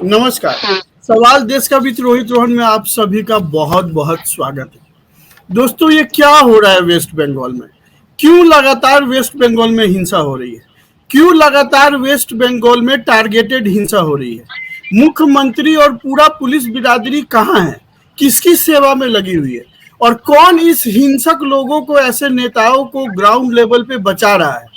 नमस्कार। सवाल देश का विद्रोही रोहन में आप सभी का बहुत बहुत स्वागत है। दोस्तों, ये क्या हो रहा है वेस्ट बंगाल में? क्यों लगातार वेस्ट बंगाल में हिंसा हो रही है? क्यों लगातार वेस्ट बंगाल में टारगेटेड हिंसा हो रही है? मुख्यमंत्री और पूरा पुलिस बिरादरी कहाँ है? किसकी सेवा में लगी हुई है? और कौन इस हिंसक लोगों को, ऐसे नेताओं को ग्राउंड लेवल पे बचा रहा है?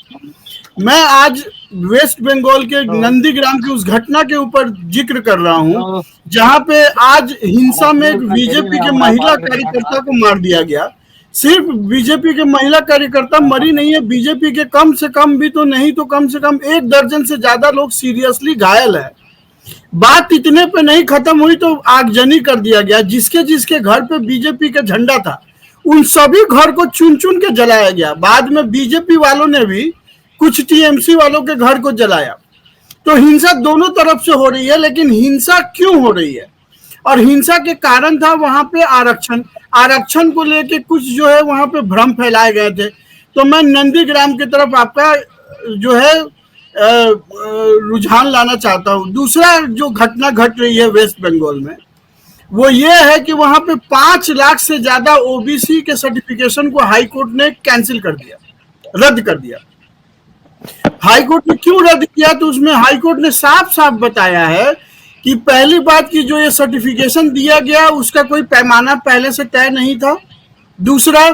मैं आज वेस्ट बंगाल के नंदीग्राम की उस घटना के ऊपर जिक्र कर रहा हूं, जहां पे आज हिंसा में एक बीजेपी के महिला कार्यकर्ता को मार दिया गया। सिर्फ बीजेपी के महिला कार्यकर्ता मरी नहीं है, बीजेपी के कम से कम भी तो नहीं तो कम से कम 1 दर्जन से ज्यादा लोग सीरियसली घायल है। बात इतने पे नहीं खत्म हुई तो आगजनी कर दिया गया। जिसके जिसके घर पे बीजेपी का झंडा था उन सभी घर को चुन चुन के जलाया गया। बाद में बीजेपी वालों ने भी कुछ टीएमसी वालों के घर को जलाया। तो हिंसा दोनों तरफ से हो रही है, लेकिन हिंसा क्यों हो रही है? और हिंसा के कारण था वहां पे आरक्षण को लेके कुछ जो है वहां पे भ्रम फैलाए गए थे। तो मैं नंदीग्राम की तरफ आपका जो है रुझान लाना चाहता हूँ। दूसरा जो घटना घट रही है वेस्ट बंगाल में, वो ये है कि वहां पे 5 लाख से ज्यादा ओबीसी के सर्टिफिकेशन को हाई कोर्ट ने कैंसिल कर दिया, रद्द कर दिया। हाई कोर्ट ने क्यों रद्द किया? तो उसमें हाई कोर्ट ने साफ साफ बताया है कि पहली बात की जो ये सर्टिफिकेशन दिया गया उसका कोई पैमाना पहले से तय नहीं था। दूसरा,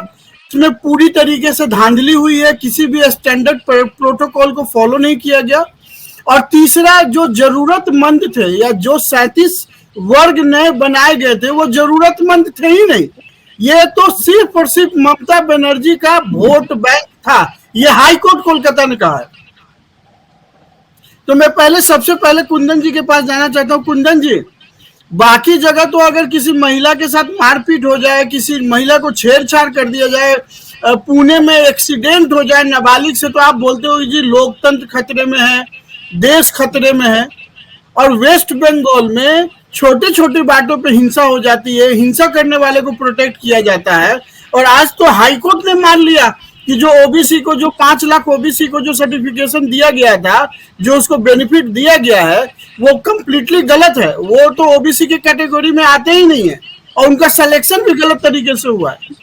इसमें पूरी तरीके से धांधली हुई है, किसी भी स्टैंडर्ड प्रोटोकॉल को फॉलो नहीं किया गया। और तीसरा, जो जरूरतमंद थे या जो 37 वर्ग नए बनाए गए थे वो जरूरतमंद थे ही नहीं। ये तो सिर्फ और सिर्फ ममता बनर्जी का वोट बैंक था। ये हाई कोर्ट कोलकाता ने कहा है। तो मैं सबसे पहले कुंदन जी के पास जाना चाहता हूँ। कुंदन जी, बाकी जगह तो अगर किसी महिला के साथ मारपीट हो जाए, किसी महिला को छेड़छाड़ कर दिया जाए, पुणे में एक्सीडेंट हो जाए नाबालिग से, तो आप बोलते हो जी लोकतंत्र खतरे में है, देश खतरे में है। और वेस्ट बंगाल में छोटे छोटे बातों पे हिंसा हो जाती है, हिंसा करने वाले को प्रोटेक्ट किया जाता है। और आज तो हाईकोर्ट ने मान लिया कि जो ओबीसी को, जो 5 लाख ओबीसी को जो सर्टिफिकेशन दिया गया था, जो उसको बेनिफिट दिया गया है, वो कंप्लीटली गलत है। वो तो ओबीसी के कैटेगरी में आते ही नहीं है और उनका सिलेक्शन भी गलत तरीके से हुआ है।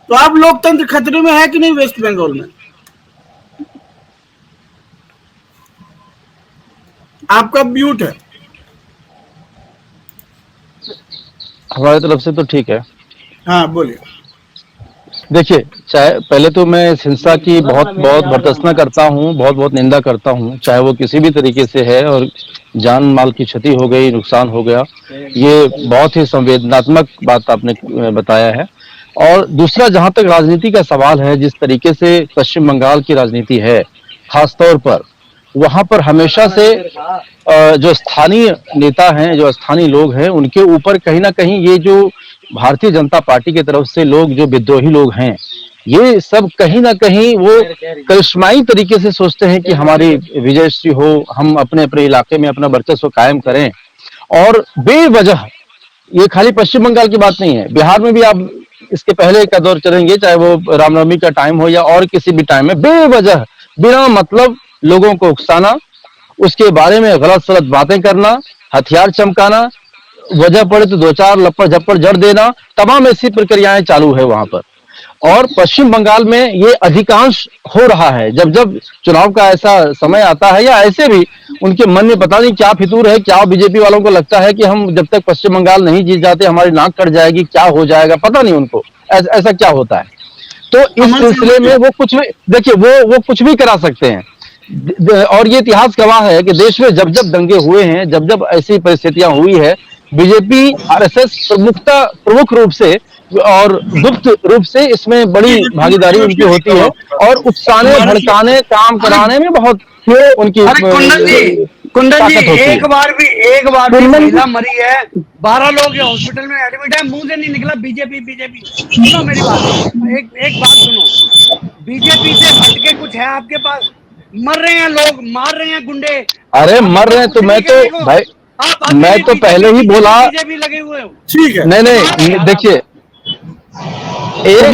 तो अब लोकतंत्र खतरे में है कि नहीं वेस्ट बंगाल में? आपका म्यूट है। हमारी तरफ से तो ठीक है। हाँ, बोलिए। देखिए, चाहे पहले तो मैं इस हिंसा की बहुत बहुत भर्त्सना करता हूँ, बहुत बहुत निंदा करता हूँ, चाहे वो किसी भी तरीके से है। और जान माल की क्षति हो गई, नुकसान हो गया, ये बहुत ही संवेदनात्मक बात आपने बताया है। और दूसरा, जहां तक राजनीति का सवाल है, जिस तरीके से पश्चिम बंगाल की राजनीति है, खासतौर पर वहां पर हमेशा से जो स्थानीय नेता हैं, जो स्थानीय लोग हैं, उनके ऊपर कहीं ना कहीं ये जो भारतीय जनता पार्टी की तरफ से लोग, जो विद्रोही लोग हैं, ये सब कहीं ना कहीं वो करिश्माई तरीके से सोचते हैं कि हमारी विजयश्री हो, हम अपने अपने इलाके में अपना वर्चस्व कायम करें। और बेवजह, ये खाली पश्चिम बंगाल की बात नहीं है, बिहार में भी आप इसके पहले का दौर चलेंगे, चाहे वो रामनवमी का टाइम हो या और किसी भी टाइम में, बेवजह बिना मतलब लोगों को उकसाना, उसके बारे में गलत सलत बातें करना, हथियार चमकाना, वजह पड़े तो 2-4 लपड़ झप्पड़ जड़ देना, तमाम ऐसी प्रक्रियाएं चालू है वहां पर। और पश्चिम बंगाल में ये अधिकांश हो रहा है। जब जब चुनाव का ऐसा समय आता है, या ऐसे भी उनके मन में पता नहीं क्या फितूर है, क्या बीजेपी वालों को लगता है कि हम जब तक पश्चिम बंगाल नहीं जीत जाते हमारी नाक कट जाएगी, क्या हो जाएगा, पता नहीं उनको ऐसा क्या होता है। तो इस सिलसिले में वो कुछ भी, देखिए, वो कुछ भी करा सकते हैं। और ये इतिहास गवाह है कि देश में जब जब दंगे हुए हैं, जब जब ऐसी परिस्थितियां हुई है, बीजेपी आरएसएस प्रमुख रूप से और गुप्त रूप से इसमें बड़ी भागीदारी उनकी होती है। और उकसाने, भड़काने, काम कराने में बहुत उनकी कुंदन जी एक बार भी महिला मरी है, 12 लोग हॉस्पिटल में एडमिट है, मुंह से नहीं निकला बीजेपी। सुनो मेरी बात, एक बात सुनो, बीजेपी से हटके कुछ है आपके पास? मर रहे हैं लोग, मार रहे हैं गुंडे। अरे मर रहे हैं तो मैं तो भाई, मैं तो पहले ही बोला, बीजेपी लगे हुए हो। ठीक है, नहीं, देखिए, एक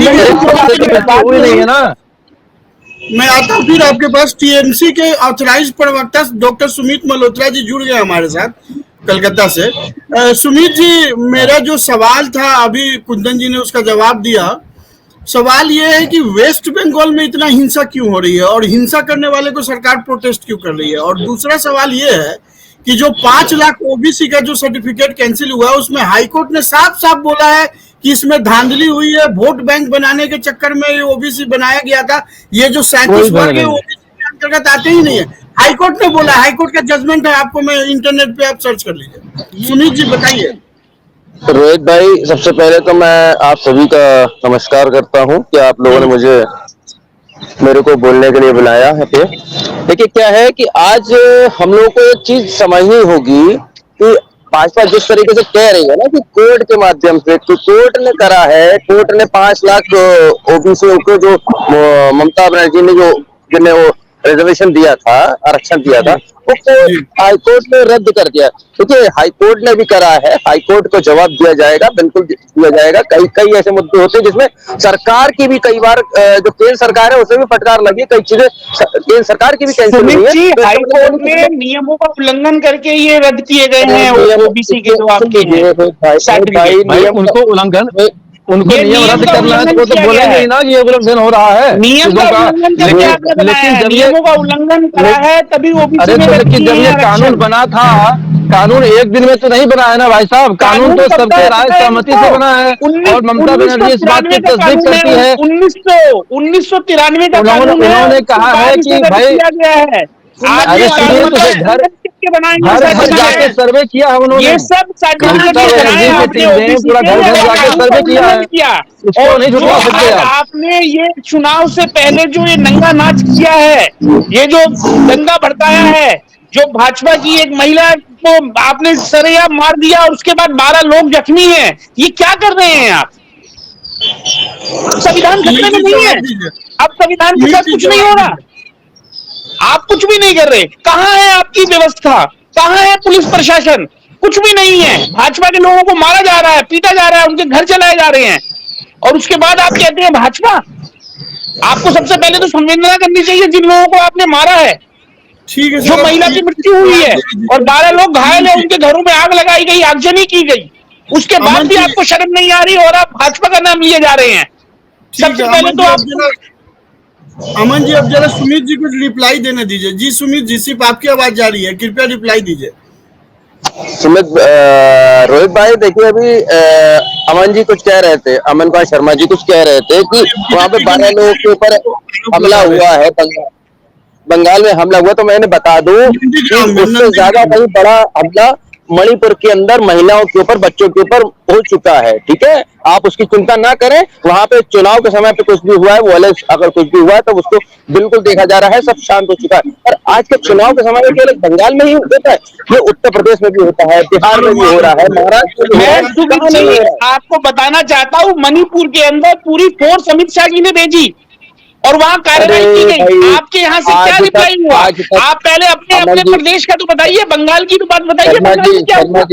हुई नहीं है ना। मैं आता हूँ फिर आपके पास। टीएमसी के ऑथराइज प्रवक्ता डॉक्टर सुमित मल्होत्रा जी जुड़ गए हमारे साथ। कलकत्ता से। सुमित जी, मेरा जो सवाल था अभी कुंदन जी ने उसका जवाब दिया। सवाल ये है कि वेस्ट बंगाल में इतना हिंसा क्यों हो रही है और हिंसा करने वाले को सरकार प्रोटेस्ट क्यों कर रही है। और दूसरा सवाल ये है कि जो 5 लाख ओबीसी का जो सर्टिफिकेट कैंसिल हुआ है उसमें हाईकोर्ट ने साफ साफ बोला है कि इसमें धांधली हुई है, वोट बैंक बनाने के चक्कर में ये ओबीसी बनाया गया था। ये जो 37 वर्ग है ओबीसी के अंतर्गत आते ही नहीं है। हाईकोर्ट ने बोला, हाईकोर्ट का जजमेंट है, आपको मैं इंटरनेट पे आप सर्च कर लीजिए। सुनीत जी बताइए। रोहित भाई, सबसे पहले तो मैं आप सभी का नमस्कार करता हूं कि आप लोगों ने मुझे मेरे को बोलने के लिए बुलाया है पे। देखिए क्या है कि आज हम लोगों को एक चीज समझनी होगी कि भाजपा जिस तरीके से कह रही है ना कि कोर्ट के माध्यम से, तो कोर्ट ने करा है, कोर्ट ने 5 लाख ओबीसी को जो ममता बनर्जी ने जो जिन्हें वो रिजर्वेशन दिया था, आरक्षण दिया था, वो हाईकोर्ट ने रद्द कर दिया। क्योंकि हाईकोर्ट ने भी करा है, हाईकोर्ट को जवाब दिया जाएगा, बिल्कुल दिया जाएगा। कई कई ऐसे मुद्दे होते हैं जिसमें सरकार की भी कई बार जो केंद्र सरकार है उसे भी फटकार लगी, कई चीजें केंद्र सरकार की भी कैंसिल हुई है। तो हाईकोर्ट ने नियमों का उल्लंघन करके ये रद्द किए गए हैं ओबीसी के जो आपके भाई उनको उल्लंघन, उनको नियम रद्द करना है तो वो तो बोलेंगे ही ना कि ये उल्लंघन हो रहा है नियम का उल्लंघन करके आपने बनाया है, नियमों का उल्लंघन करा है तभी ओबीसी में लेकिन जब ये कानून बना था, कानून एक दिन में तो नहीं बना है ना भाई साहब, कानून तो सबके राय सहमति से बना है और ममता बनर्जी इस बात की तस्दीक करती है। 1993 का कानून उन्होंने कहा है कि भाई अरे घर घर जाके सर्वे किया है उन्होंने, ये सब पूरा घर घर जाके सर्वे किया है, उसको नहीं झुठला सकते आप। आपने ये चुनाव से पहले जो ये नंगा नाच किया है, ये जो दंगा भड़काया है, जो भाजपा की एक महिला को आपने सरेआम मार दिया और उसके बाद 12 लोग जख्मी हैं, ये क्या कर रहे हैं आप? संविधान खतरे में नहीं है, अब संविधान के साथ कुछ नहीं हो रहा, आप कुछ भी नहीं कर रहे। कहां है आपकी व्यवस्था, कहां है पुलिस प्रशासन? कुछ भी नहीं है। भाजपा के लोगों को मारा जा रहा है, पीटा जा रहा है, उनके घर चलाए जा रहे हैं और उसके बाद आप कहते हैं भाजपा। आपको सबसे पहले तो संवेदना करनी चाहिए जिन लोगों को आपने मारा है, ठीक है, जो महिला की मृत्यु हुई है और 12 लोग घायल है, उनके घरों में आग लगाई गई, आगजनी की गई, उसके बाद भी आपको शर्म नहीं आ रही और आप भाजपा का नाम लिए जा रहे हैं। सबसे पहले तो आप अमन जी, अब जरा सुमित जी को रिप्लाई देने दीजिए। जी सुमित जी, सिर्फ आपकी आवाज जा रही है, कृपया रिप्लाई दीजिए। सुमित, रोहित भाई देखिए अभी अमन जी कुछ कह रहे थे, अमन कुमार शर्मा जी कुछ कह रहे थे कि वहां पे 12 लोगों के ऊपर हमला हुआ है, बंगाल में हमला हुआ। तो मैंने बता दूं कि उससे ज्यादा कहीं बड़ा हमला मणिपुर के अंदर महिलाओं के ऊपर, बच्चों के ऊपर हो चुका है। ठीक है, आप उसकी चिंता ना करें। वहां पे चुनाव के समय पे कुछ भी हुआ है, वायलेंस अगर कुछ भी हुआ है तो उसको बिल्कुल देखा जा रहा है, सब शांत हो चुका है। और आज के चुनाव के समय में केवल बंगाल में ही होता है, ये उत्तर प्रदेश में भी होता है, बिहार में भी हो रहा है, महाराष्ट्र में भी हो रहा है। आपको बताना चाहता हूँ, मणिपुर के अंदर पूरी फोर्स अमित शाह जी ने भेजी और वहां कार्रवाई की गई। आपके यहाँ से क्या रिप्लाई हुआ? आप पहले अपने अपने प्रदेश का तो बताइए, बंगाल की तो बात बताइए। बंगाल में क्या हुआ?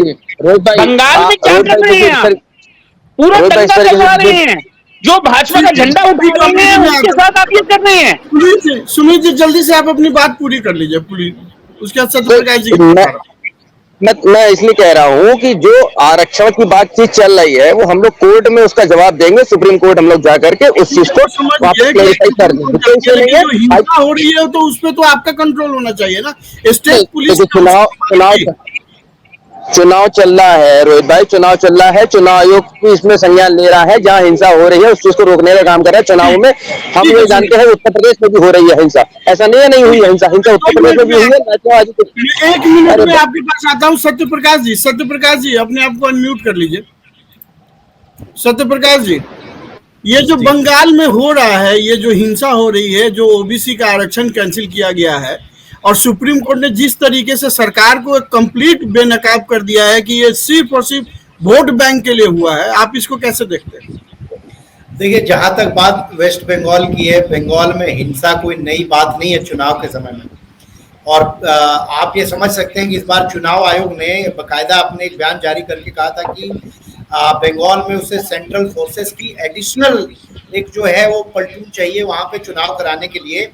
बंगाल में क्या कर रहे हैं आप? पूरा दंगा करवा रहे हैं, जो भाजपा का झंडा उठा रहे हैं उसके साथ आप ये कर रहे हैं। सुमित जी जल्दी से आप अपनी बात पूरी कर लीजिए, पूरी। उसके बाद सत्यप्रकाश जी मैं इसलिए कह रहा हूँ कि जो आरक्षण की बातचीत चल रही है वो हम लोग कोर्ट में उसका जवाब देंगे, सुप्रीम कोर्ट हम लोग जा करके उस चीज को वापस क्लैरिफाई कर देंगे। हिंसा हो रही है तो उस पर तो आपका कंट्रोल होना चाहिए ना, स्टेट पुलिस। चुनाव चल रहा है रोहित भाई, चुनाव चल रहा है, चुनाव आयोग भी इसमें संज्ञान ले रहा है। जहां हिंसा हो रही है उस चीज को रोकने का काम कर रहा है। चुनाव में हम ये जानते हैं उत्तर प्रदेश में भी हो रही है हिंसा, ऐसा नहीं है नहीं हुई है हिंसा, हिंसा उत्तर प्रदेश में भी हुई है। एक मिनट में आपके पास आता हूँ सत्यप्रकाश जी। सत्यप्रकाश जी अपने आप को अनम्यूट कर लीजिए। सत्यप्रकाश जी, ये जो बंगाल में हो रहा है, ये जो हिंसा हो रही है, जो ओबीसी का आरक्षण कैंसिल किया गया है और सुप्रीम कोर्ट ने जिस तरीके से सरकार को एक कंप्लीट बेनकाब कर दिया है कि ये सिर्फ और सिर्फ वोट बैंक के लिए हुआ है, आप इसको कैसे देखते हैं? देखिए, जहां तक बात वेस्ट बंगाल की है, बंगाल में हिंसा कोई नई बात नहीं है चुनाव के समय में। और आप ये समझ सकते हैं कि इस बार चुनाव आयोग ने बाकायदा अपने एक बयान जारी करके कहा था कि बंगाल में उसे सेंट्रल फोर्सेस की एडिशनल एक जो है वो प्लटून चाहिए वहां पे चुनाव कराने के लिए।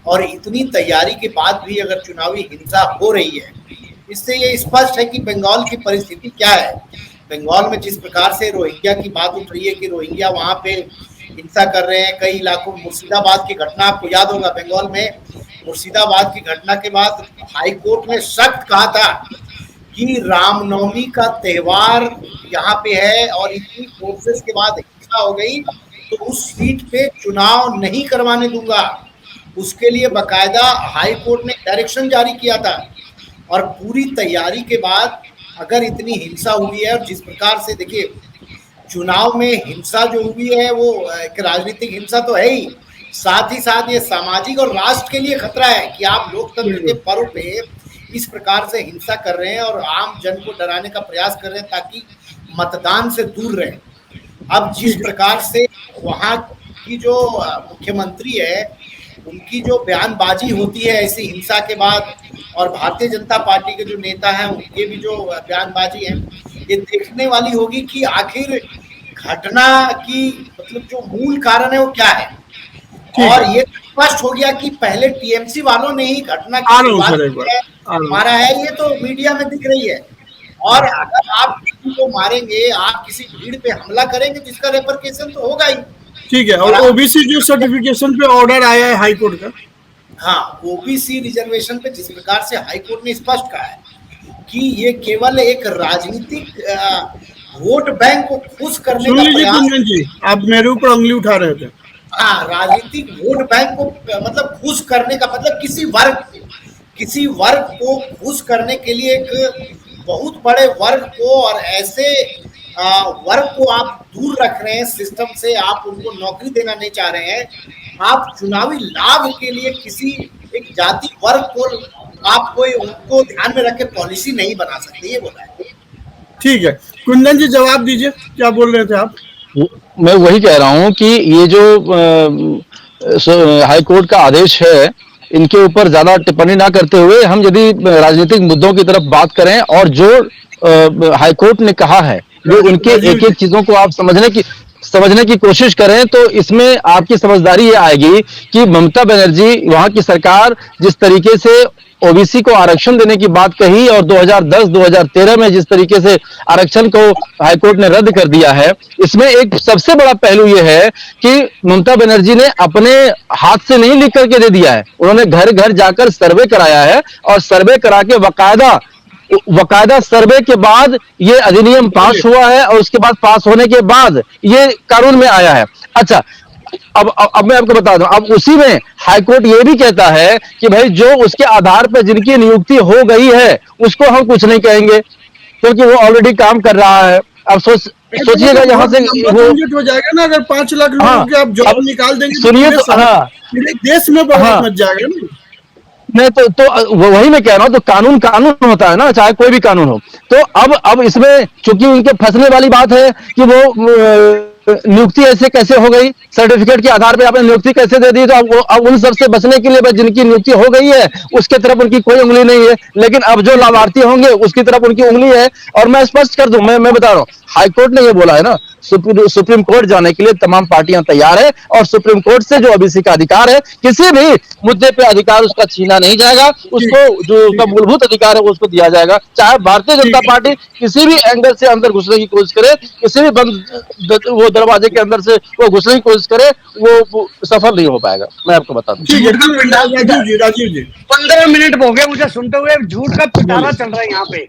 और इतनी तैयारी के बाद भी अगर चुनावी हिंसा हो रही है इससे ये स्पष्ट है कि बंगाल की परिस्थिति क्या है। बंगाल में जिस प्रकार से रोहिंग्या की बात उठ रही है कि रोहिंग्या वहां पे हिंसा कर रहे हैं, कई इलाकों में मुर्शिदाबाद की घटना आपको याद होगा, बंगाल में मुर्शिदाबाद की घटना के बाद हाई कोर्ट ने सख्त कहा था कि रामनवमी का त्योहार यहाँ पे है और इतनी फोर्सेस के बाद हिंसा हो गई तो उस सीट पे चुनाव नहीं करवाने दूंगा। उसके लिए बकायदा हाई कोर्ट ने डायरेक्शन जारी किया था और पूरी तैयारी के बाद अगर इतनी हिंसा हुई है और जिस प्रकार से देखिए चुनाव में हिंसा जो हुई है वो एक राजनीतिक हिंसा तो है ही, साथ ही साथ ये सामाजिक और राष्ट्र के लिए खतरा है कि आप लोकतंत्र के पर्व पे इस प्रकार से हिंसा कर रहे हैं और आम जन को डराने का प्रयास कर रहे हैं ताकि मतदान से दूर रहे। अब जिस प्रकार से वहाँ की जो मुख्यमंत्री है उनकी जो बयानबाजी होती है ऐसी हिंसा के बाद और भारतीय जनता पार्टी के जो नेता हैं उनके भी जो बयानबाजी है, ये देखने वाली होगी कि आखिर घटना की मतलब जो मूल कारण है वो क्या है। और ये स्पष्ट हो गया कि पहले टीएमसी वालों ने ही घटना की मारा है, ये तो मीडिया में दिख रही है। और अगर आप किसी को मारेंगे, आप किसी भीड़ पे हमला करेंगे तो इसका रेपरकेशन तो होगा ही। ठीक है। और ओबीसी जो सर्टिफिकेशन पे ऑर्डर आया है हाई कोर्ट का, हाँ, ओबीसी रिजर्वेशन पे जिस प्रकार से हाई कोर्ट ने स्पष्ट कहा है कि ये केवल एक राजनीतिक वोट बैंक को खुश करने का प्रयास। जी आप मेरे ऊपर उंगली उठा रहे थे। हाँ, राजनीतिक वोट बैंक को मतलब खुश करने का मतलब किसी वर्ग को खुश करने के लिए एक बहुत बड़े वर्ग को और ऐसे वर्ग को आप दूर रख रहे हैं सिस्टम से, आप उनको नौकरी देना नहीं चाह रहे हैं, आप चुनावी लाभ के लिए किसी एक जाति वर्ग को आप कोई उनको ध्यान में रख के पॉलिसी नहीं बना सकते, ये बोला है। ठीक है, कुंदन जी जवाब दीजिए, क्या बोल रहे थे आप? मैं वही कह रहा हूं कि ये जो हाई कोर्ट का आदेश है इनके ऊपर ज्यादा टिप्पणी ना करते हुए हम यदि राजनीतिक मुद्दों की तरफ बात करें और जो हाई कोर्ट ने कहा है वो उनके एक एक चीजों को आप समझने की कोशिश करें तो इसमें आपकी समझदारी ये आएगी कि ममता बनर्जी वहां की सरकार जिस तरीके से ओबीसी को आरक्षण देने की बात कही और 2010-2013 में जिस तरीके से आरक्षण को हाईकोर्ट ने रद्द कर दिया है, इसमें एक सबसे बड़ा पहलू यह है कि ममता बनर्जी ने अपने हाथ से नहीं लिख करके दे दिया है, उन्होंने घर घर जाकर सर्वे कराया है और सर्वे करा के वकायदा सर्वे के बाद ये अधिनियम पास हुआ है और उसके बाद पास होने के बाद ये कानून में आया है। अच्छा, अब मैं आपको बता दूं, अब उसी में हाईकोर्ट ये भी कहता है कि भाई जो उसके आधार पर जिनकी नियुक्ति हो गई है उसको हम कुछ नहीं कहेंगे क्योंकि वो ऑलरेडी काम कर रहा है। अब सोचिएगा यहाँ से वो हो जाएगा ना, अगर 5 लाख लोगों के आप जॉब निकाल देंगे, सुनिए तो देश में बहुत मच जाएगा ना। नहीं तो वही मैं कह रहा हूं, तो कानून होता है ना, चाहे कोई भी कानून हो। तो अब इसमें चूंकि उनके फंसने वाली बात है कि वो नियुक्ति ऐसे कैसे हो गई, सर्टिफिकेट के आधार पे आपने नियुक्ति कैसे दे दी, तो अब उन सबसे बचने के लिए जिनकी नियुक्ति हो गई है उसके तरफ उनकी कोई उंगली नहीं है, लेकिन अब जो लाभार्थी होंगे उसकी तरफ उनकी उंगली है। और मैं स्पष्ट कर दूं, मैं बता रहा हूं, हाईकोर्ट ने ये बोला है ना, सुप्रीम कोर्ट जाने के लिए तमाम पार्टियां तैयार है और सुप्रीम कोर्ट से जो ओबीसी का अधिकार है, किसी भी मुद्दे पे अधिकार उसका छीना नहीं जाएगा, उसको जो उसका मूलभूत अधिकार है वो उसको दिया जाएगा। चाहे भारतीय जनता पार्टी किसी भी एंगल से अंदर घुसने की कोशिश करे, किसी भी बंद वो दरवाजे के अंदर से वो घुसने की कोशिश करे, वो सफल नहीं हो पाएगा, मैं आपको बता दूं। राजीव जी 15 मिनट हो गए मुझे सुनते हुए, झूठ का पिटारा चल रहा है यहाँ पे।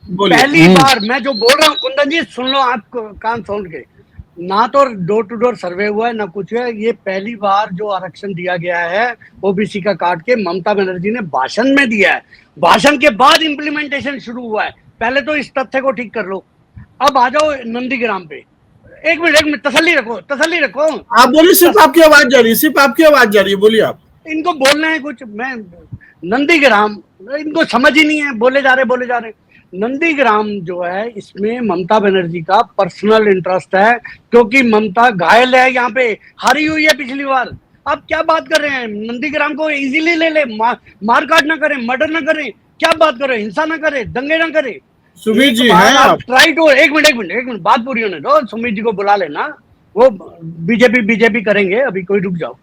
पहली बार मैं जो बोल रहा हूँ, कुंदन जी सुन लो, आप कान खोल के, ना तो डोर टू डोर सर्वे हुआ है ना कुछ है, ये पहली बार जो आरक्षण दिया गया है ओबीसी का काट के ममता बनर्जी ने भाषण में दिया है, भाषण के बाद इम्प्लीमेंटेशन शुरू हुआ है। पहले तो इस तथ्य को ठीक कर लो। अब आ जाओ नंदीग्राम पे। एक मिनट तसल्ली रखो। आप बोलिए, सिर्फ आपकी आवाज जा रही है, बोलिए आप। इनको बोलना है कुछ, मैं नंदीग्राम, इनको समझ ही नहीं है, बोले जा रहे। नंदीग्राम जो है इसमें ममता बनर्जी का पर्सनल इंटरेस्ट है, क्योंकि ममता घायल है, यहाँ पे हारी हुई है पिछली बार। आप क्या बात कर रहे हैं? नंदीग्राम को इजीली ले, मारकाट ना करें, मर्डर ना करें, क्या बात कर रहे हैं? हिंसा ना करें, दंगे ना करें। सुमित जी हैं आप? ट्राई टू, एक मिनट बात पूरी होने दो। सुमित जी को बुला लेना, वो बीजेपी करेंगे, अभी कोई रुक जाओ।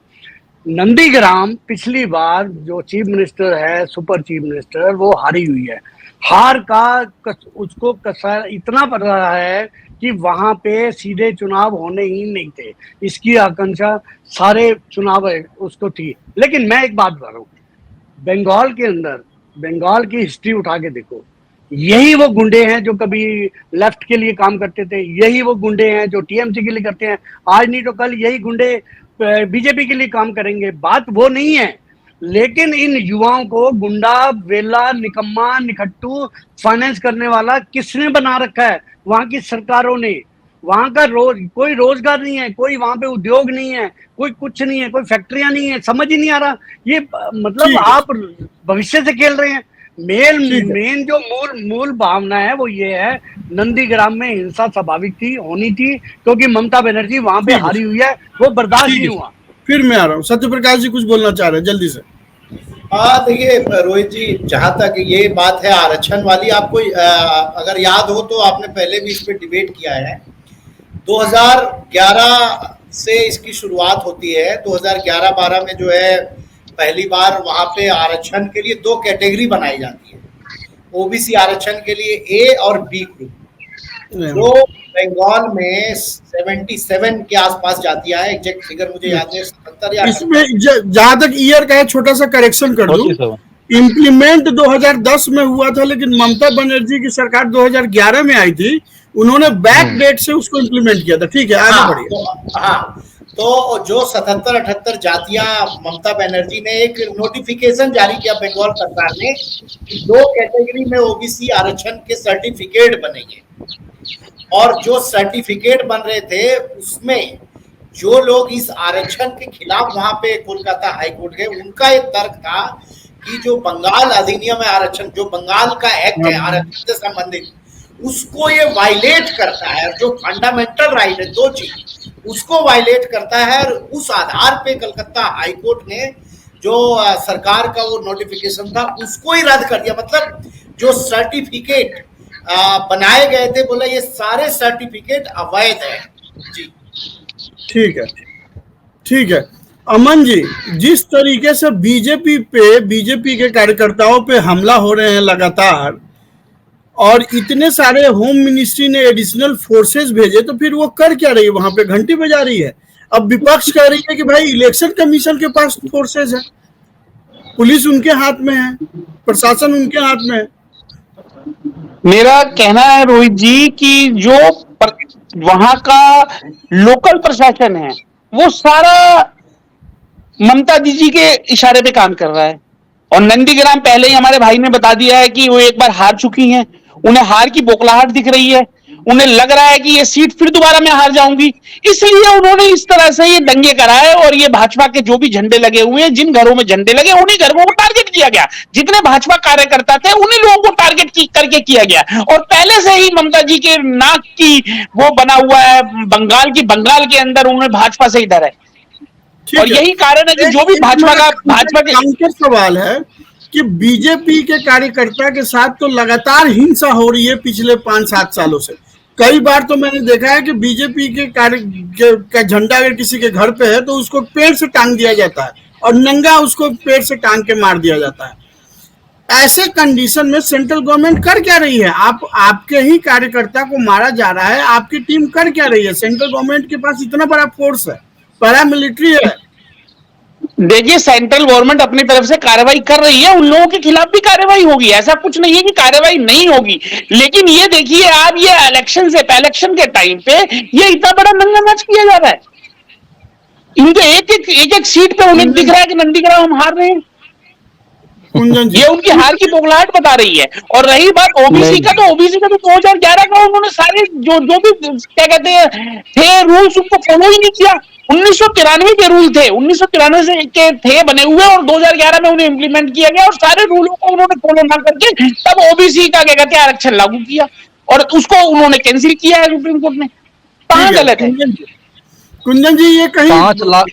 नंदीग्राम पिछली बार जो चीफ मिनिस्टर है, सुपर चीफ मिनिस्टर, वो हारी हुई है। हार का उसको कसर इतना पड़ रहा है कि वहां पे सीधे चुनाव होने ही नहीं थे। इसकी आकांक्षा सारे चुनाव उसको थी। लेकिन मैं एक बात बता रहा हूँ, बंगाल के अंदर, बंगाल की हिस्ट्री उठा के देखो, यही वो गुंडे हैं जो कभी लेफ्ट के लिए काम करते थे, यही वो गुंडे हैं जो टीएमसी के लिए करते हैं, आज नहीं तो कल यही गुंडे बीजेपी के लिए काम करेंगे। बात वो नहीं है, लेकिन इन युवाओं को गुंडा, वेला, निकम्मा, निखट्टू फाइनेंस करने वाला किसने बना रखा है? वहां की सरकारों ने। वहां का कोई रोजगार नहीं है, कोई वहां पे उद्योग नहीं है, कोई कुछ नहीं है, कोई फैक्ट्रियां नहीं है। समझ ही नहीं आ रहा ये, मतलब आप भविष्य से खेल रहे हैं। मेन जो मूल भावना है वो ये है, नंदीग्राम में हिंसा स्वाभाविक थी, होनी थी, क्योंकि ममता बनर्जी वहां पे हारी हुई है, वो बर्दाश्त नहीं हुआ। फिर मैं आ रहा हूँ, सत्यप्रकाश जी कुछ बोलना चाह रहे हैं जल्दी से। देखिए रोहित जी, जहां तक ये बात है आरक्षण वाली, आपको अगर याद हो तो आपने पहले भी इस पे डिबेट किया है। 2011 से इसकी शुरुआत होती है। 2011-12 में जो है पहली बार वहां पे आरक्षण के लिए 2 कैटेगरी बनाई जाती है, ओबीसी आरक्षण के लिए ए और बी ग्रुप, जो बंगाल में 77 के आसपास जाती है। एग्जैक्ट फिगर मुझे याद नहीं, 77 या इसमें जहां तक ईयर का है, छोटा सा करेक्शन कर दूं, इम्प्लीमेंट 2010 में हुआ था, लेकिन ममता बनर्जी की सरकार 2011 में आई थी, उन्होंने बैक डेट से उसको इम्प्लीमेंट किया था। ठीक है, आगे बढ़िए। तो जो 77-78 जातियां ममता बनर्जी ने एक नोटिफिकेशन जारी किया बंगाल सरकार ने, 2 कैटेगरी में ओबीसी आरक्षण के सर्टिफिकेट बनेंगे। और जो सर्टिफिकेट बन रहे थे उसमें जो लोग इस आरक्षण के खिलाफ वहां पे कोलकाता हाईकोर्ट गए, उनका एक तर्क था कि जो बंगाल अधिनियम है आरक्षण, जो बंगाल का एक्ट है आरक्षण से संबंधित, उसको ये वायलेट करता है। जो फंडामेंटल राइट है, 2 चीज, उसको वायलेट करता है। और उस आधार पे कलकत्ता हाईकोर्ट ने जो सरकार का वो नोटिफिकेशन था उसको ही रद्द कर दिया। मतलब जो सर्टिफिकेट बनाए गए थे, बोला ये सारे सर्टिफिकेट अवैध है जी। ठीक है, ठीक है। अमन जी, जिस तरीके से बीजेपी के कार्यकर्ताओं पे हमला हो रहे हैं लगातार, और इतने सारे होम मिनिस्ट्री ने एडिशनल फोर्सेस भेजे, तो फिर वो कर क्या रही है वहां पे? घंटी बजा रही है। अब विपक्ष कह रही है कि भाई इलेक्शन कमीशन के पास फोर्सेस है, पुलिस उनके हाथ में है, प्रशासन उनके हाथ में है। मेरा कहना है रोहित जी कि जो वहां का लोकल प्रशासन है वो सारा ममता दीदी के इशारे पे काम कर रहा है। और नंदीग्राम पहले ही हमारे भाई ने बता दिया है कि वो एक बार हार चुकी हैं, उन्हें हार की बौखलाहट दिख रही है, उन्हें लग रहा है कि ये सीट फिर दोबारा मैं हार जाऊंगी, इसलिए उन्होंने इस तरह से ये दंगे कराए। और ये भाजपा के जो भी झंडे लगे हुए हैं, जिन घरों में झंडे लगे, उन्हीं घरों को टारगेट किया गया। जितने भाजपा कार्यकर्ता थे उन्हीं लोगों को टारगेट करके किया गया। और पहले से ही ममता जी के नाक की वो बना हुआ है बंगाल के अंदर उन्हें भाजपा से ही डर है। और यही कारण है कि जो भी भाजपा के काउंटर सवाल है कि बीजेपी के कार्यकर्ता के साथ तो लगातार हिंसा हो रही है पिछले 5-7 सालों से। कई बार तो मैंने देखा है कि बीजेपी के का झंडा अगर किसी के घर पे है तो उसको पेड़ से टांग दिया जाता है और नंगा उसको पेड़ से टांग के मार दिया जाता है। ऐसे कंडीशन में सेंट्रल गवर्नमेंट कर क्या रही है? आपके ही कार्यकर्ता को मारा जा रहा है, आपकी टीम कर क्या रही है? सेंट्रल गवर्नमेंट के पास इतना बड़ा फोर्स है, पैरामिलिट्री है। देखिए, सेंट्रल गवर्नमेंट अपनी तरफ से कार्रवाई कर रही है, उन लोगों के खिलाफ भी कार्रवाई होगी, ऐसा कुछ नहीं है कि कार्रवाई नहीं होगी। लेकिन ये देखिए, आप ये इलेक्शन के टाइम पे ये इतना बड़ा नंगा नाच किया जा रहा है। इनके एक सीट पे उन्हें दिख रहा है कि नंदीग्राम हम हार रहे हैं। ये उनकी हार की बौखलाहट बता रही है। और रही बात ओबीसी का, तो ओबीसी का तो 2011 का उन्होंने सारे जो भी क्या कहते हैं थे रूल्स, उनको फॉलो ही नहीं किया। 1993 के रूल थे, 1993 से के थे बने हुए, और 2011 में उन्हें इंप्लीमेंट किया गया, और सारे रूलों को उन्होंने फॉलो ना करके तब ओबीसी का क्या कहते हैं आरक्षण लागू किया, और उसको उन्होंने कैंसिल किया है सुप्रीम कोर्ट ने। कहां गलत है? कुंदन जी, ये कहीं 5 लाख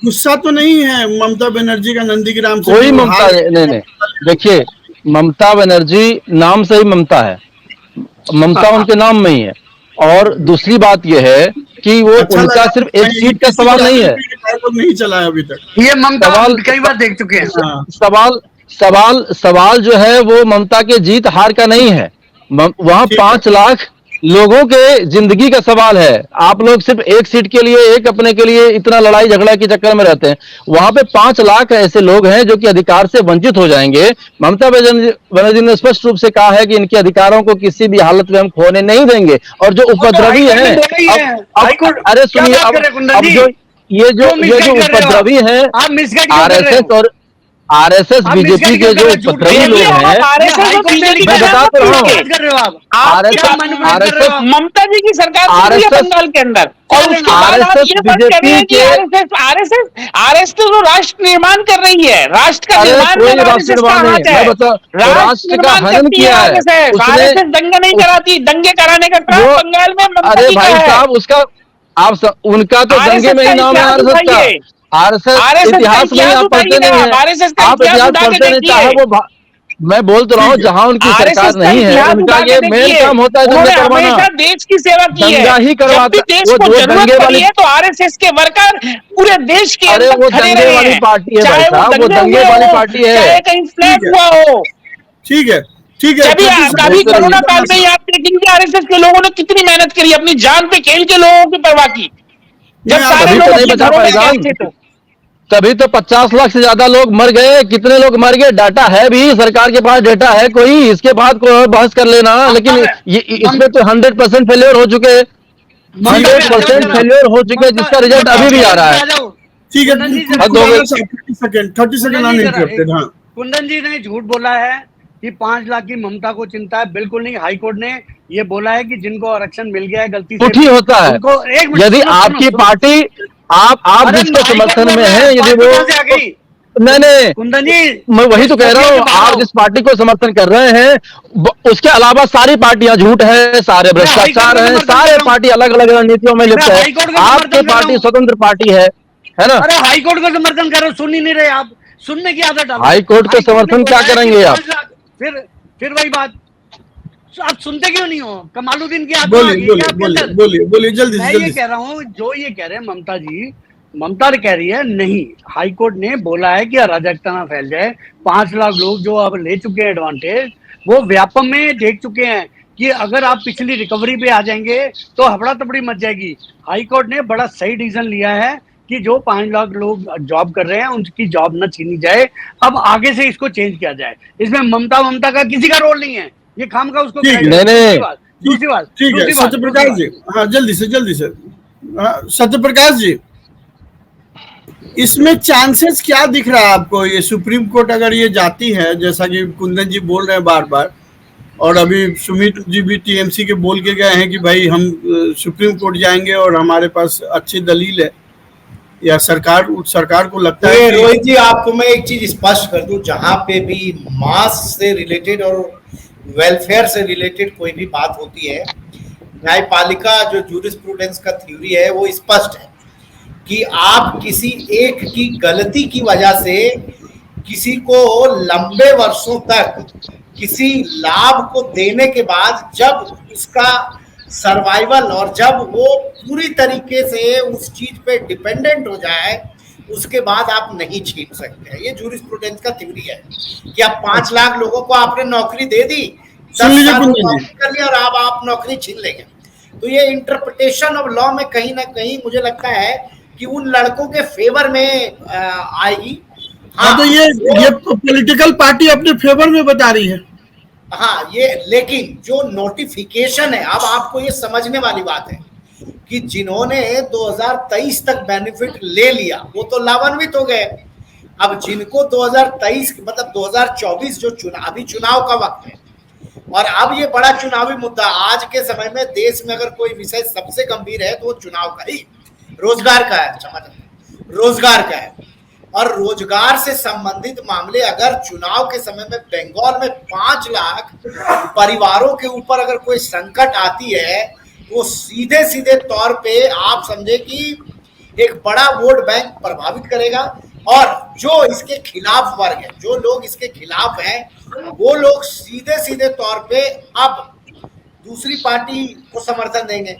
गुस्सा तो नहीं है ममता बनर्जी का नंदीग्राम से? कोई ममता नहीं। देखिए, ममता बनर्जी नाम से ही ममता है, ममता उनके नाम में ही है। और दूसरी बात यह है कि वो अच्छा उनका लगा, सिर्फ एक सीट का किसी सवाल नहीं है। डायलॉग नहीं चला है अभी तक। ये ममता सवाल कई बार देख चुके हैं। हाँ, सवाल जो है वो ममता के जीत हार का नहीं है। वहां ठीक है। 5 लाख लोगों के जिंदगी का सवाल है। आप लोग सिर्फ एक सीट के लिए, एक अपने के लिए इतना लड़ाई झगड़ा के चक्कर में रहते हैं। वहां पे 5 लाख ऐसे लोग हैं जो कि अधिकार से वंचित हो जाएंगे। ममता बनर्जी ने स्पष्ट रूप से कहा है कि इनके अधिकारों को किसी भी हालत में हम खोने नहीं देंगे। और जो उपद्रवी हाईकोर्ट ने हैं, बोला ही है। हाईकोर्ट अरे क्या सुनिए, बात कर रहे हैं कुंदन अब जी? जो ये जो क्यों मिसगाइड कर रहे हो उपद्रवी आप? हैं, आप मिसगाइड क्यों कर रहे आरएसएस हो? और आरएसएस आप बीजेपी मिसगाइड के क्यों कर जो रहे हो? झूठ उपद्रवी बोल लोग रहे हो। हैं, आरएसएस और हाईकोर्ट से बीजेपी मैं का बता नाम तो मत रहा हूँ। लीजिए। बात कर रहे हो आप? आपकी क्या आरएसएस मैनिपुलेट कर रहे हो आप? ममता जी की सरकार चल रही है आरएसएस बंगाल के अंदर, और उसके बाद आप आरएसएस ये बात कर रहे बीजेपी हैं कि के, आरएसएस तो राष्ट्र निर्माण कर रही है। राष्ट्र का अरे निर्माण में कोई राष्ट्र आरएसएस का निर्माण नहीं, हाथ मैं है। बता, राष्ट्र राष्ट्र का निर्माण हनन करती है किया है आरएसएस। उसने। आरएसएस दंगे नहीं उस कराती। दंगे कराने का काम वो बंगाल में ममता अरे जी का भाई है। साहब, उसका उनका तो दंगे आरएसएस में का ही नाम है इतिहास आरएसएस का। उठाइए। आरएसएस आरएसएस का इतिहास में ही इतिहास आप पढ़ते उठाइए। नहीं आप है। आरएसएस का आप इतिहास इतिहास उठा के पढ़ते नहीं, चाहे देखिए। वो मैं बोल तो रहा हूँ, ठीक है। जहां उनकी सरकार आरएसएस का नहीं है, इतिहास उनका उठा के ये मेन देखिए। काम होता है दंगे उन्होंने करवाना। हमेशा देश की सेवा की है। दंगा ही जब भी करवाता देश को वो जरूरत दंगे पड़ी वाली, है तो आरएसएस के वर्कर पूरे देश के अरे अंदर वो खड़े दंगे रहे वाली हैं। पार्टी है भाई चाहे वो साहब, वो दंगे दंगे हुए वाली हो, पार्टी है। चाहे कहीं ठीक फ्लैट है, हुआ हो। ठीक है, ठीक है, कभी 30 कभी बोलते सेकंड कोरोना रहिए। काल में ही आप देखेंगे आरएसएस के लोगों ने कितनी मेहनत करी, अपनी जान पे खेल के लोगों की परवाह की, मैं जब सारे तभी आपको लोग तो नहीं अपने बचा घरों पाए में कैद जान, थे। तो तभी तो 50 लाख से ज्यादा लोग मर गए। कितने लोग मर गए डाटा है भी, सरकार के पास डाटा है कोई, इसके बाद कोई बहस कर लेना। लेकिन ये इसमें तो 100% फेलियर हो चुके हैं। ममता पे आ जाओ 100% जरा। फेलियर हो चुके हैं, ममता जिसका रिजल्ट ममता अभी भी आ पे रहा आ है। जाओ। ठीक है, कुंदन जी जरा हद हो गई। खुदाना साहब 30 सेकंड कुंदन जी जरा अनइंटरप्टेड। हाँ, कुंदन जी ने झूठ बोला है कि 5 लाख की ममता को चिंता है। बिल्कुल नहीं। हाईकोर्ट ने ये बोला है कि जिनको आरक्षण मिल गया है गलती से झूठ ही भी, होता है। उनको एक मिनट यदि सुनो सुनो आपकी सुनो। पार्टी, आप अरे जिसके हाईकोर्ट समर्थन बोल में रहा है, है, यदि पार्टी वो, कहाँ से आ गई? मैंने कुंदन जी मैं वही तो कह रहा हूँ, आप जिस पार्टी को समर्थन कर रहे हैं उसके अलावा सारी पार्टियां झूठ है, सारे मैं हाईकोर्ट भ्रष्टाचार का है, समर्थन कर सारे रहा हूँ। पार्टी अलग अलग रणनीतियों में मैं लिप्त है। हाईकोर्ट का आपकी समर्थन कर रहा पार्टी हूँ। स्वतंत्र पार्टी है ना। अरे हाईकोर्ट का समर्थन कर रहे हो, सुन ही नहीं रहे आप। सुनने की आदत डालो। हाई कोर्ट का हाईकोर्ट ने समर्थन बोला क्या है कि करेंगे आप? 5 लाख। फिर वही बात। आप सुनते क्यों नहीं हो? कमालुद्दीन की आत्मा आ बोलिए, गई है बोलिए, आपके बोलिए, अंदर। बोलिए, बोलिए, जल्दी मैं से, ये जल्दी से। कह रहा हूँ, जो ये कह रहे हैं ममता जी, ममता कह रही है नहीं, हाईकोर्ट ने बोला है कि अराजकता ना फैल जाए। 5 लाख लोग जो अब ले चुके हैं एडवांटेज, वो व्यापम में देख चुके हैं कि अगर आप पिछली रिकवरी पे आ जाएंगे तो हबड़ा तबड़ी मच जाएगी। हाईकोर्ट ने बड़ा सही डिसीजन लिया है कि जो 5 लाख लोग जॉब कर रहे हैं उनकी जॉब न छीनी जाए। अब आगे से इसको चेंज किया जाए। इसमें ममता का किसी का रोल नहीं है। ये खाम का उसको ठीक है। credit। नहीं, दूसरी बात ठीक है, सत्यप्रकाश जी। हाँ, जल्दी से, जल्दी से। हाँ, सत्यप्रकाश जी, इसमें चांसेस क्या दिख रहा है आपको? ये सुप्रीम कोर्ट अगर ये जाती है, जैसा कि कुंदन जी बोल रहे हैं बार बार, और अभी सुमित जी भी टीएमसी के बोल के गए हैं कि भाई हम सुप्रीम कोर्ट जाएंगे और हमारे पास अच्छी दलील है, या सरकार को लगता है कि रोहित जी, आपको मैं एक चीज स्पष्ट कर दूं, जहां पे भी मास से रिलेटेड और वेलफेयर से रिलेटेड कोई भी बात होती है, न्यायपालिका जो जूरिस्प्रूडेंस का थ्योरी है वो स्पष्ट है कि आप किसी एक की गलती की वजह से किसी को लंबे वर्षों तक किसी लाभ को देने के बाद जब उसका सर्वाइवल और जब वो पूरी तरीके से उस चीज पे डिपेंडेंट हो जाए, उसके बाद आप नहीं छीन सकते हैं। ये जूरिस्प्रूडेंस का थ्योरी है कि अब 5 लाख लोगों को आपने नौकरी दे दी, 10 साल नौकरी कर लिया और अब आप नौकरी छीन लेंगे। तो ये इंटरप्रिटेशन ऑफ लॉ में कहीं ना कहीं मुझे लगता है कि उन लड़कों के फेवर में आएगी। हाँ, तो ये पॉलिटिकल पार्टी अपने फेवर में बता रही है। हाँ, ये लेकिन जो नोटिफिकेशन है, अब आपको ये समझने वाली बात है कि जिन्होंने 2023 तक बेनिफिट ले लिया वो तो लाभान्वित हो गए। अब जिनको 2023 मतलब 2024 जो अभी चुनाव का वक्त है, और अब ये बड़ा चुनावी मुद्दा आज के समय में देश में अगर कोई विषय सबसे गंभीर है तो वो चुनाव का ही, रोजगार का है, रोजगार का है। और रोजगार से संबंधित मामले अगर चुनाव के समय में बंगाल में 5 लाख परिवारों के ऊपर अगर कोई संकट आती है तो सीधे सीधे तौर पे आप समझे कि एक बड़ा वोट बैंक प्रभावित करेगा। और जो इसके खिलाफ वर्ग है, जो लोग इसके खिलाफ हैं, वो लोग सीधे सीधे तौर पे अब दूसरी पार्टी को समर्थन देंगे,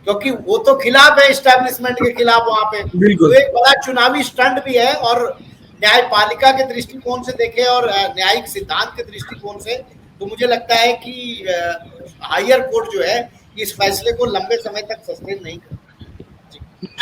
क्योंकि वो तो खिलाफ है, एस्टैब्लिशमेंट के खिलाफ वहां पे। तो एक बड़ा चुनावी स्टंट भी है, और न्यायपालिका के दृष्टिकोण से देखें और न्यायिक सिद्धांत के दृष्टिकोण से तो मुझे लगता है कि हायर कोर्ट जो है इस फैसले को लंबे समय तक सस्टेन नहीं कर।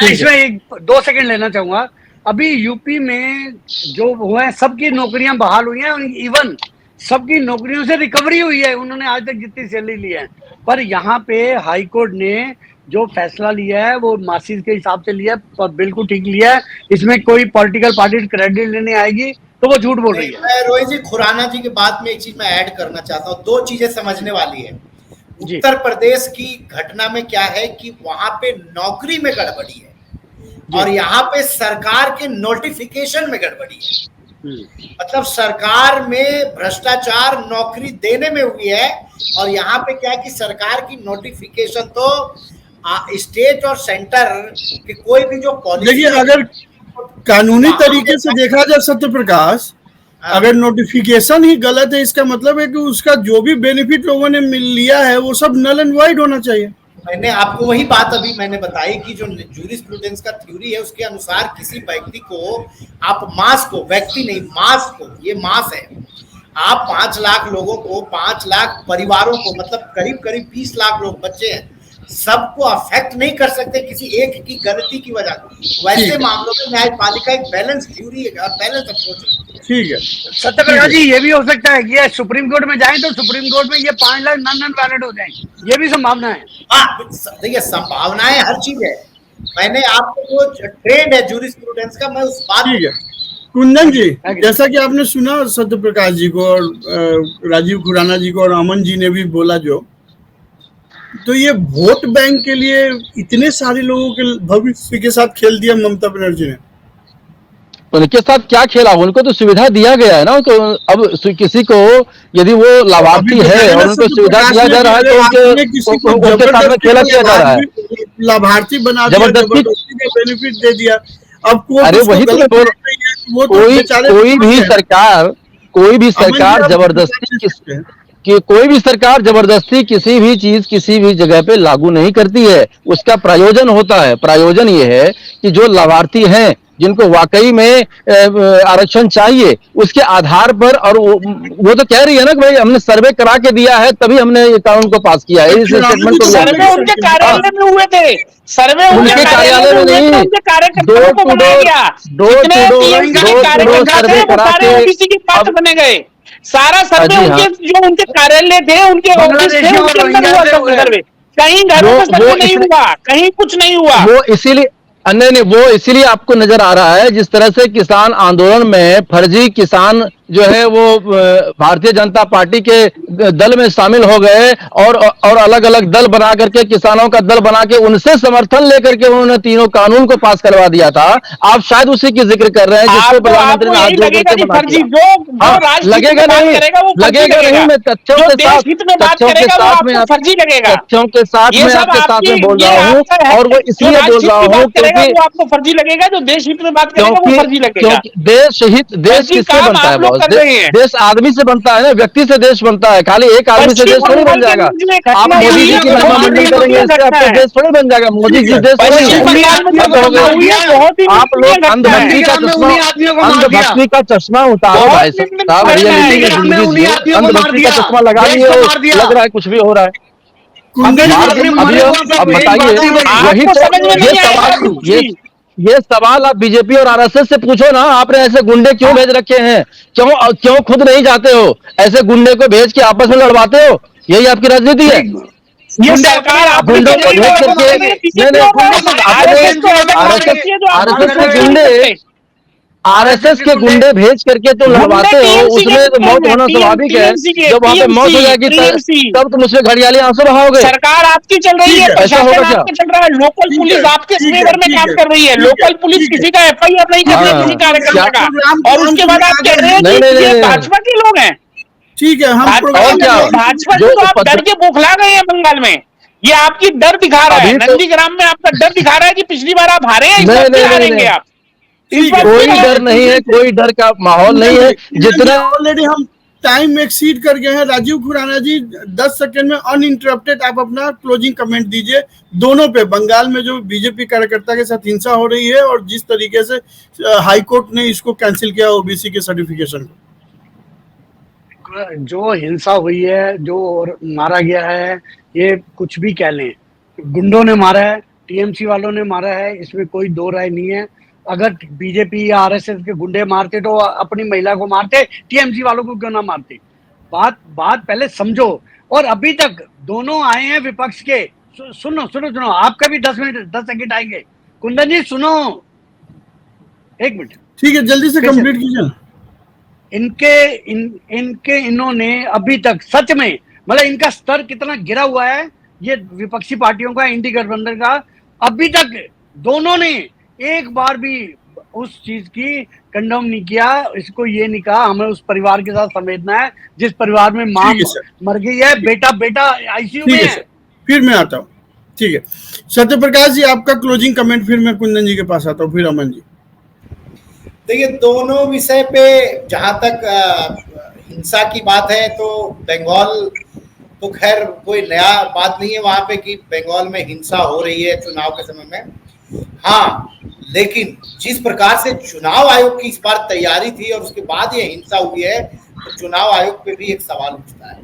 इसमें एक 2 सेकंड लेना चाहूंगा। अभी यूपी में जो हुआ है, सबकी नौकरियां बहाल हुई हैं, इवन सबकी नौकरियों से रिकवरी हुई है, उन्होंने आज तक जितनी सैलरी ली है। पर यहाँ पे हाई कोर्ट ने जो फैसला लिया है वो मार्क्सिस्ट के हिसाब से लिया है, पर बिल्कुल ठीक लिया है। इसमें कोई पॉलिटिकल पार्टी क्रेडिट लेने आएगी तो वो झूठ बोल रही है। रोहित जी, खुराना जी के बात में एक चीज मैं ऐड करना चाहता हूँ, 2 चीजें समझने वाली है। उत्तर प्रदेश की घटना में क्या है कि वहां पे नौकरी में गड़बड़ी है और यहाँ पे सरकार के नोटिफिकेशन में गड़बड़ी है। मतलब सरकार में भ्रष्टाचार नौकरी देने में हुई है, और यहाँ पे क्या है कि सरकार की नोटिफिकेशन तो स्टेट और सेंटर के कोई भी जो पॉलिसी, देखिए अगर कानूनी तरीके से देखा जाए सत्य प्रकाश, अगर नोटिफिकेशन ही गलत है, इसका मतलब है कि उसका जो भी बेनिफिट लोगों ने लिया है वो सब नल एंड वाइड होना चाहिए। मैंने आपको वही बात अभी मैंने बताई कि जो जूरिस्प्रूडेंस का थ्योरी है उसके अनुसार किसी व्यक्ति को आप मास को, व्यक्ति नहीं मास को, ये मास है, आप 5 लाख लोगों को, 5 लाख परिवारों को, मतलब करीब करीब 20 लाख लोग बच्चे हैं, सबको अफेक्ट नहीं कर सकते किसी एक की गलती की वजह। वैसे मामलों में न्यायपालिका एक बैलेंस थ्योरी है, बैलेंस अप्रोच है। ठीक है सत्यप्रकाश जी, ये भी हो सकता है कि सुप्रीम कोर्ट में जाए तो सुप्रीम कोर्ट में ये 5 लाख नॉन वैलिड हो जाए, ये भी संभावना है। हाँ देखिए, संभावनाएं हर चीज है। मैंने आपको जो ट्रेंड है जूरिस्प्रूडेंस का, मैं उस बात। ठीक है कुंदन जी, जैसा कि आपने सुना सत्य प्रकाश जी को और राजीव खुराना जी को और अमन जी ने भी बोला जो, तो ये वोट बैंक के लिए इतने सारे लोगों के भविष्य के साथ खेल दिया ममता बनर्जी ने। उनके साथ क्या खेला, उनको तो सुविधा दिया गया है ना। तो अब किसी को यदि वो लाभार्थी है और उनको सुविधा दिया जा रहा है तो उनके साथ में खेला किया जा रहा है, लाभार्थी बना दिया, जबरदस्ती का बेनिफिट दे दिया। अब अरे वही तो कोई भी सरकार जबरदस्ती कि कोई भी सरकार जबरदस्ती किसी भी चीज किसी भी जगह पे लागू नहीं करती है, उसका प्रायोजन होता है। प्रायोजन ये है कि जो लाभार्थी हैं, जिनको वाकई में आरक्षण चाहिए, उसके आधार पर, और वो तो कह रही है ना कि भाई हमने सर्वे करा के दिया है तभी हमने ये कानून को पास किया है। स्टेटमेंट तो सर्वे उनके कार्यालय में हुए थे, सर्वे उनके कार्यालय में नहीं, डोर टू डोर सर्वे करा के ओबीसी के पात्र बने गए। सारा सर्वे उनके जो उनके कार्यालय थे, उनके ऑफिस थे, उनके अंदर हुआ सर्वे। कहीं घरों में सर्वे नहीं हुआ, कहीं कुछ नहीं हुआ। वो इसीलिए नहीं, वो इसीलिए आपको नजर आ रहा है जिस तरह से किसान आंदोलन में फर्जी किसान जो है वो भारतीय जनता पार्टी के दल में शामिल हो गए और अलग अलग दल बना करके, किसानों का दल बना के उनसे समर्थन लेकर के उन्होंने तीनों कानून को पास करवा दिया था। आप शायद उसी की जिक्र कर रहे हैं जिसको प्रधानमंत्री ने हाथ जोड़ के फर्जी लगेगा नहीं, लगेगा नहीं। मैं तथ्यों के साथ में तथ्यों के साथ में आपके साथ में बोल रहा हूँ, और वो इसलिए बोल रहा हूँ क्योंकि आपको फर्जी लगेगा, जो देश हित में बात करेगा वो फर्जी लगेगा। देश हित, देश किससे बनता है? देश आदमी से बनता है ना, व्यक्ति से देश बनता है। खाली एक आदमी से देश थोड़ी बन जाएगा। आप मोदी जी की महिमा मंडन करेंगे इससे आपका देश थोड़ी बन जाएगा। मोदी जी देश आप लोग अंधभक्ति का चश्मा उतारो भाई साहब, रियलिटी में अंधभक्ति का चश्मा लगा लिए, लग रहा है कुछ भी हो रहा है। अब बताइए, ये सवाल आप बीजेपी और आरएसएस से पूछो ना, आपने ऐसे गुंडे क्यों भेज रखे हैं? क्यों खुद नहीं जाते हो? ऐसे गुंडे को भेज के आपस में लड़वाते हो? यही आपकी राजनीति है? ये सरकार गुंडों को भेज करके आरएसएस के गुंडे भेज करके तो लड़वाते हो, उसमें तो मौत होना स्वाभाविक है। जब वहां पे मौत हो जाएगी तब तुम उसमें घड़ियाली आंसू बहाओगे। सरकार आपकी चल रही है, प्रशासन आपका चल रहा है, लोकल पुलिस आपके फेवर में काम कर रही है। लोकल पुलिस किसी का एफआईआर नहीं कर रही है किसी कार्यकर्ता का, और उसके बाद आप कह रहे हैं कि ये भाजपा के लोग हैं। ठीक है, हम भाजपा को आप डर के बौखला गए हैं बंगाल में। ये आपकी डर दिखा रहा है, नंदीग्राम में आपका डर दिखा रहा है कि पिछली बार आप हारे हैं, इस बार भी हारेंगे आप। कोई डर नहीं है, कोई डर का माहौल नहीं है। जितना ऑलरेडी हम टाइम एक्सीड कर गए हैं। राजीव खुराना जी 10 सेकंड में अनइंटरप्टेड आप अपना क्लोजिंग कमेंट दीजिए दोनों पे, बंगाल में जो बीजेपी कार्यकर्ता के साथ हिंसा हो रही है और जिस तरीके से हाई कोर्ट ने इसको कैंसिल किया ओबीसी के सर्टिफिकेशन को। जो हिंसा हुई है, जो मारा गया है, ये कुछ भी कह लें, गुंडों ने मारा है, टीएमसी वालों ने मारा है, इसमें कोई दो राय नहीं है। अगर बीजेपी या आरएसएस के गुंडे मारते तो अपनी महिला को मारते, टीएमसी वालों को क्यों ना मारते। बात पहले समझो। और अभी तक दोनों आए हैं विपक्ष के, सुनो, आपका भी 10 सेकंड आएंगे। कुंदन जी सुनो, एक मिनट, ठीक है, जल्दी से कंप्लीट कीजिए। इन्होंने अभी तक सच में, मतलब इनका स्तर कितना गिरा हुआ है, ये विपक्षी पार्टियों का, इंडी गठबंधन का, अभी तक दोनों ने एक बार भी उस चीज की कंडम नहीं किया। इसको ये नहीं कहा हमें उस परिवार के साथ संवेदना है जिस परिवार में मां मर गई है, बेटा आईसीयू में है। फिर मैं आता हूँ, ठीक है सत्यप्रकाश जी, आपका क्लोजिंग कमेंट, फिर मैं कुंदन जी के पास आता हूँ, फिर अमन जी। देखिए, दोनों विषय पे जहां तक हिंसा की बात है तो बंगाल तो खैर कोई नया बात नहीं है वहां पे कि बंगाल में हिंसा हो रही है चुनाव के समय में। हाँ, लेकिन जिस प्रकार से चुनाव आयोग की इस बार तैयारी थी और उसके बाद ये हिंसा हुई है, तो चुनाव आयोग पे भी एक सवाल उठता है।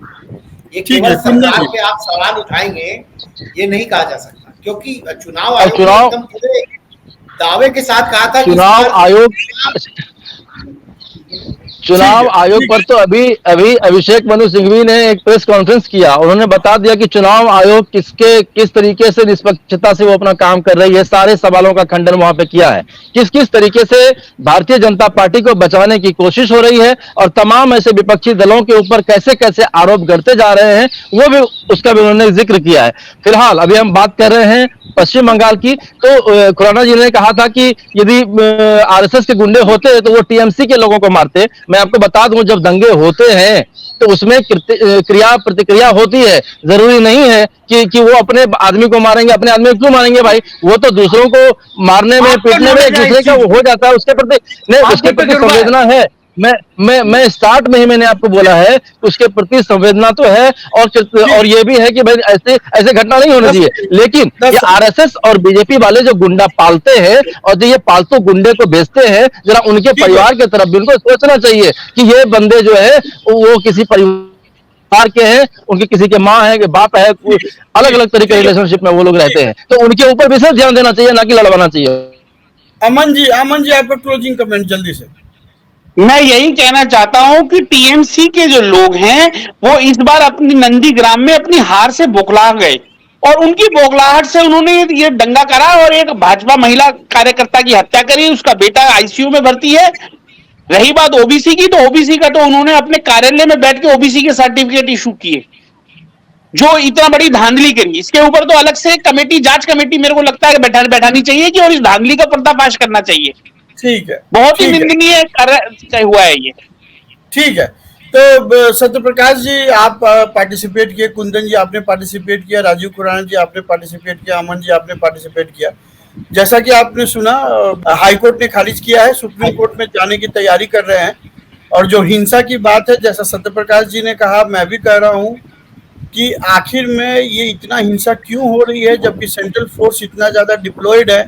ये केवल सरकार पे आप सवाल उठाएंगे ये नहीं कहा जा सकता, क्योंकि चुनाव आयोग एकदम पूरे दावे के साथ कहा था चुनाव आयोग पर तो अभी अभिषेक मनु सिंघवी ने एक प्रेस कॉन्फ्रेंस किया। उन्होंने बता दिया कि चुनाव आयोग किस तरीके से निष्पक्षता से वो अपना काम कर रही है। सारे सवालों का खंडन वहां पे किया है, किस तरीके से भारतीय जनता पार्टी को बचाने की कोशिश हो रही है और तमाम ऐसे विपक्षी दलों के ऊपर कैसे कैसे आरोप करते जा रहे हैं, वो भी उसका भी उन्होंने जिक्र किया है। फिलहाल अभी हम बात कर रहे हैं पश्चिम बंगाल की, तो खुराना जी ने कहा था कि यदि आरएसएस के गुंडे होते तो वो टीएमसी के लोगों को मारते। मैं आपको बता दूं, जब दंगे होते हैं तो उसमें क्रिया प्रतिक्रिया होती है। जरूरी नहीं है कि वो अपने आदमी को मारेंगे। अपने आदमी को क्यों मारेंगे भाई? वो तो दूसरों को मारने में, पीटने में एक दूसरे का हो जाता है, उसके प्रति संवेदना है। मैं स्टार्ट में ही मैंने आपको बोला है, उसके प्रति संवेदना तो है, और ये भी है कि भाई ऐसे घटना नहीं होनी चाहिए। लेकिन ये आरएसएस और बीजेपी वाले जो गुंडा पालते हैं और जो ये पालतू गुंडे को बेचते हैं, जरा उनके परिवार की तरफ भी उनको सोचना चाहिए कि ये बंदे जो है वो किसी परिवार के हैं, उनके किसी के माँ है, बाप है, अलग अलग तरीके के रिलेशनशिप में वो लोग रहते हैं, तो उनके ऊपर विशेष ध्यान देना चाहिए, ना कि लड़वाना चाहिए। अमन जी आपका क्लोजिंग कमेंट जल्दी से। मैं यही कहना चाहता हूं कि टीएमसी के जो लोग हैं वो इस बार अपनी नंदीग्राम में अपनी हार से बौखला गए और उनकी बौखलाहट से उन्होंने ये दंगा करा और एक भाजपा महिला कार्यकर्ता की हत्या करी। उसका बेटा आईसीयू में भर्ती है। रही बात ओबीसी की, तो ओबीसी का तो उन्होंने अपने कार्यालय में बैठ के ओबीसी के सर्टिफिकेट इशू किए, जो इतना बड़ी धांधली करी। इसके ऊपर तो अलग से कमेटी, जांच कमेटी मेरे को लगता है बैठानी चाहिए कि और इस धांधली का पर्दाफाश करना चाहिए। ठीक है, बहुत ही निंदनीय हुआ है ये। ठीक है, तो सत्यप्रकाश जी आप पार्टिसिपेट किए, कुंदन जी आपने पार्टिसिपेट किया, राजीव खुराना जी आपने पार्टिसिपेट किया, अमन जी आपने पार्टिसिपेट किया। जैसा कि आपने सुना, हाई कोर्ट ने खारिज किया है, सुप्रीम कोर्ट में जाने की तैयारी कर रहे हैं। और जो हिंसा की बात है, जैसा सत्यप्रकाश जी ने कहा, मैं भी कह रहा हूँ कि आखिर में ये इतना हिंसा क्यों हो रही है, जबकि सेंट्रल फोर्स इतना ज्यादा डिप्लॉयड है,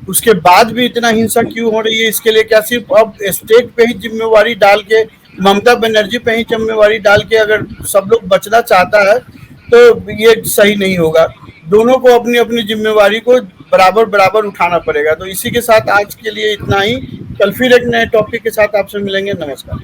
उसके बाद भी इतना हिंसा क्यों हो रही है? इसके लिए क्या सिर्फ अब स्टेट पे ही जिम्मेवारी डाल के, ममता बनर्जी पे ही जिम्मेवारी डाल के अगर सब लोग बचना चाहता है तो ये सही नहीं होगा। दोनों को अपनी अपनी जिम्मेवारी को बराबर उठाना पड़ेगा। तो इसी के साथ आज के लिए इतना ही। कल फिर एक नए टॉपिक के साथ आपसे मिलेंगे। नमस्कार।